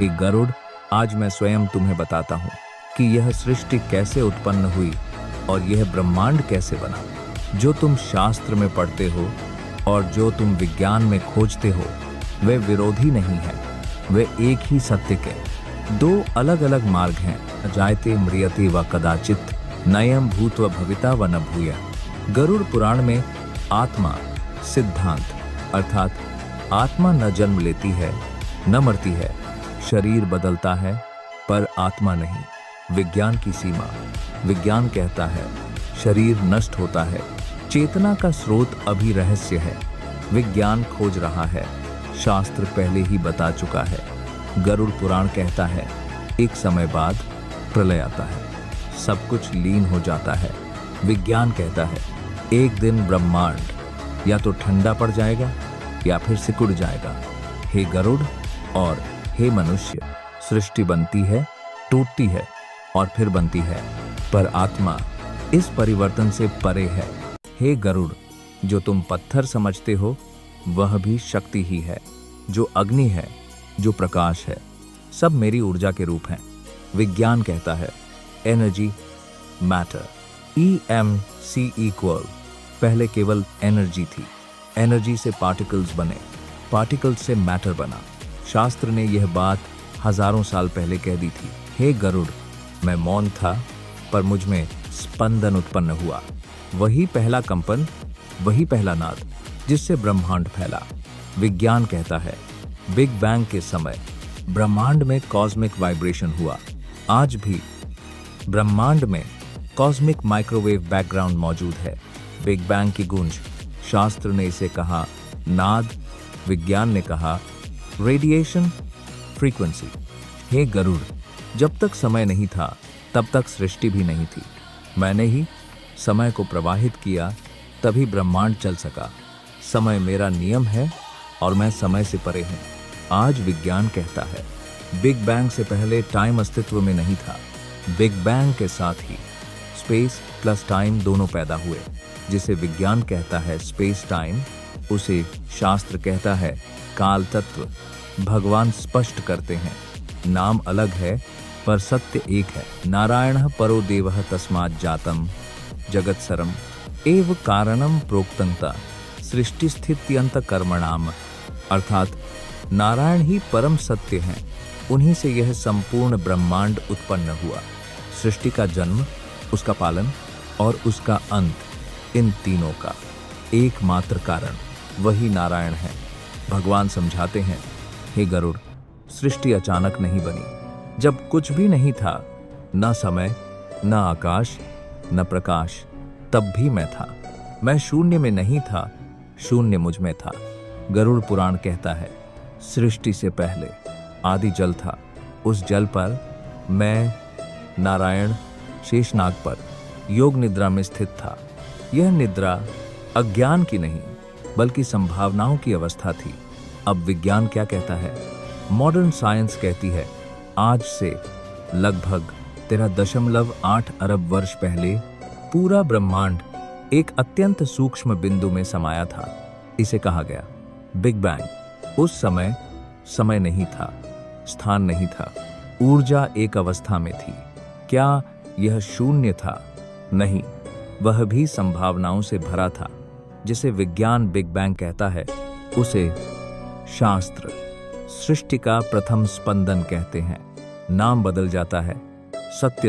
एक गरुड़, आज मैं स्वयं तुम्हें बताता हूँ कि यह सृष्टि कैसे उत्पन्न हुई और यह ब्रह्मांड कैसे बना। जो तुम शास्त्र में पढ़ते हो और जो तुम विज्ञान में खोजते हो वे विरोधी नहीं है, वे एक ही सत्य के दो अलग अलग मार्ग हैं। जायते म्रियते व कदाचित नयम भूत्वा भविता व न भूय। गरुड़ पुराण में आत्मा सिद्धांत अर्थात आत्मा न जन्म लेती है न मरती है, शरीर बदलता है पर आत्मा नहीं। विज्ञान की सीमा, विज्ञान कहता है शरीर नष्ट होता है, चेतना का स्रोत अभी रहस्य है। विज्ञान खोज रहा है, शास्त्र पहले ही बता चुका है। गरुड़ पुराण कहता है एक समय बाद प्रलय आता है, सब कुछ लीन हो जाता है। विज्ञान कहता है एक दिन ब्रह्मांड या तो ठंडा पड़ जाएगा या फिर सिकुड़ जाएगा। हे गरुड़ और हे मनुष्य, सृष्टि बनती है, टूटती है और फिर बनती है, पर आत्मा इस परिवर्तन से परे है। हे गरुड़, जो तुम पत्थर समझते हो वह भी शक्ति ही है, जो अग्नि है, जो प्रकाश है, सब मेरी ऊर्जा के रूप हैं। विज्ञान कहता है एनर्जी मैटर, EMC इक्वल। पहले केवल एनर्जी थी, एनर्जी से पार्टिकल्स बने, पार्टिकल्स से मैटर बना। शास्त्र ने यह बात हजारों साल पहले कह दी थी। हे गरुड़, मैं मौन था पर मुझ में स्पंदन उत्पन्न हुआ। वही पहला कंपन, वही पहला नाद जिससे ब्रह्मांड फैला। विज्ञान कहता है बिग बैंग के समय ब्रह्मांड में कॉस्मिक वाइब्रेशन हुआ। आज भी ब्रह्मांड में कॉस्मिक माइक्रोवेव बैकग्राउंड मौजूद है। बिग बैंग की गूंज, शास्त्र ने इसे कहा नाद, विज्ञान ने कहा रेडिएशन फ्रीक्वेंसी। हे गरुड़, जब तक समय नहीं था तब तक सृष्टि भी नहीं थी। मैंने ही समय को प्रवाहित किया, तभी ब्रह्मांड चल सका। समय मेरा नियम है और मैं समय से परे हूँ। आज विज्ञान कहता है बिग बैंग से पहले टाइम अस्तित्व में नहीं था। बिग बैंग के साथ ही स्पेस प्लस टाइम दोनों पैदा हुए। जिसे विज्ञान कहता है स्पेस टाइम, उसे शास्त्र कहता है काल तत्व। भगवान स्पष्ट करते हैं नाम अलग है पर सत्य एक है। नारायणः परो देवः तस्मात् जातम् जगत्सरम् एव कारणम प्रोक्तंता सृष्टि स्थित्यंत कर्मणाम। अर्थात नारायण ही परम सत्य हैं, उन्हीं से यह संपूर्ण ब्रह्मांड उत्पन्न हुआ। सृष्टि का जन्म, उसका पालन और उसका अंत, इन तीनों का एकमात्र कारण वही नारायण है। भगवान समझाते हैं हे गरुड़, सृष्टि अचानक नहीं बनी। जब कुछ भी नहीं था, न समय, न आकाश, न प्रकाश, तब भी मैं था। मैं शून्य में नहीं था, शून्य मुझ में था। गरुड़ पुराण कहता है सृष्टि से पहले आदि जल था, उस जल पर मैं नारायण शेषनाग पर योग निद्रा में स्थित था। यह निद्रा अज्ञान की नहीं बल्कि संभावनाओं की अवस्था थी। अब विज्ञान क्या कहता है? मॉडर्न साइंस कहती है आज से लगभग 13.8 अरब वर्ष पहले पूरा ब्रह्मांड एक अत्यंत सूक्ष्म बिंदु में समाया था। इसे कहा गया बिग बैंग। उस समय समय नहीं था, स्थान नहीं था, ऊर्जा एक अवस्था में थी। क्या यह शून्य था? नहीं, वह भी संभावनाओं से भरा था। जिसे विज्ञान बिग बैंग कहता है उसे शास्त्र सृष्टि का प्रथम स्पंदन कहते हैं। नाम बदल जाता है, सत्य